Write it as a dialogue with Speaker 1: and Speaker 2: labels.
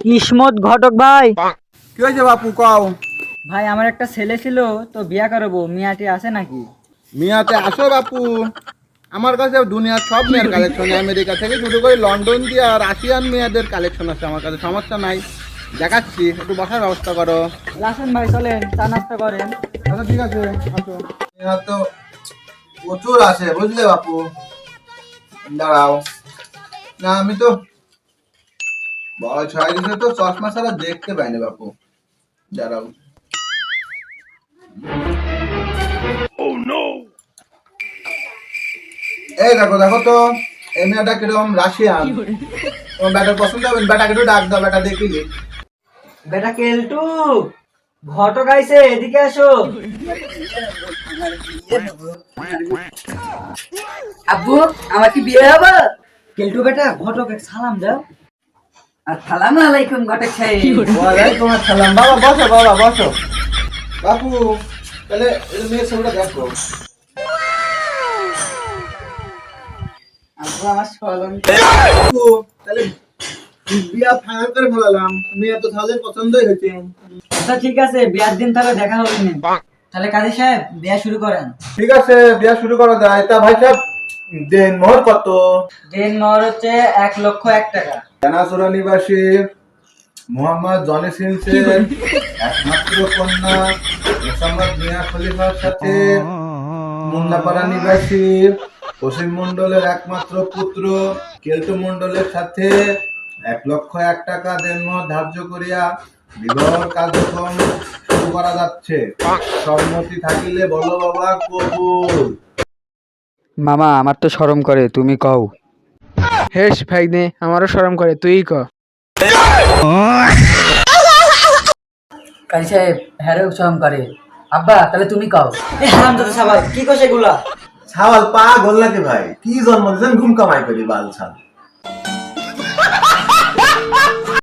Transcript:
Speaker 1: কিসমত ঘটক ভাই।
Speaker 2: কি হয়েছে বাপু কও?
Speaker 1: ভাই আমার একটা ছেলে ছিল, তো বিয়া করবো, মিয়াটি আছে নাকি?
Speaker 2: মিয়াতে আসো বাপু, আমার কাছে দুনিয়ার সব মেয়ের কালেকশন, আমেরিকা থেকে শুরু করে লন্ডন দিয়ে আর রাশিয়ান মেয়েদের কালেকশন আছে আমার কাছে, সমস্যা নাই, দেখাচ্ছি, একটু বসার ব্যবস্থা করো।
Speaker 1: লাসেন ভাই চলেন, চা নাস্তা করেন।
Speaker 2: আচ্ছা ঠিক আছে, আসো। মেয়া তো প্রচুর আছে বুঝলে বাপু, দাঁড়াও না, আমি তো বয়স হয়ে গেছে তো চশমা ছাড়া দেখতে পাইনি বাপু, দাঁড়াও। এই দেখো দেখো তো, এই মেয়েটা কিরকম রাশিয়ান, তোমার ব্যাটার পছন্দ হবে? ব্যাটাকে একটু ডাক দাও, ব্যাটা দেখিলি।
Speaker 1: বেটা কেলটু, ঘটক আইছে, এদিকে আসো।
Speaker 3: আব্বু আমার কি বিয়ে হবে?
Speaker 1: কেলটু বেটা, ঘটকের সালাম দাও।
Speaker 3: আসসালামু আলাইকুম ঘটক সাহেব।
Speaker 2: ওয়ালাইকুম আসসালাম। বাবা বসো, বাবা বসো। বাপু তাহলে এই মেয়ের ছবিটা দেখো।
Speaker 3: আব্বু আমার সলন।
Speaker 2: বাপু তাহলে বিয়া ফাইনাল করে ফেলালাম, মেয়ে তো তাহলে পছন্দই হয়েছে।
Speaker 1: আচ্ছা ঠিক আছে, বিয়ার দিন তাহলে দেখা হবে না। তাহলে কাজী সাহেব বিয়া শুরু করেন।
Speaker 2: ঠিক আছে, বিয়া শুরু করা যায়। তা ভাই সাহেব, দেন মোহর কত?
Speaker 1: দিন মহর হচ্ছে 1,01,000 টাকা।
Speaker 2: জানাসুরা নিবাসী মোহাম্মদ জনি সিনসের একমাত্র কন্যা মোসাম্মদ মিয়া খলিফার সাথে মুন্নাপাড়া নিবাসী কসিম মন্ডলের একমাত্র পুত্র কেলটু মন্ডলের সাথে 1,01,000 টাকা দেনমোহর ধার্য করিয়া বিবাহ কার্যক্রম শুরু করা যাচ্ছে। সম্মতি থাকিলে বলো বাবা, কবুল।
Speaker 4: মামা আমার তো শরম করে, তুমি কও।
Speaker 5: হেস ভাইনে, আমারও শরম করে, তুই ক।
Speaker 3: কাজী সাহেব হ্যারেও শরম করে। আব্বা তাহলে তুমি কও।
Speaker 1: এই হারামজাদা সবাই কি কইছে এগুলা?
Speaker 2: ছাওয়াল পা গোল নাকি ভাই, কি জন্ম দিয়েছেন ঘুম কামাই করি বাল ছাল।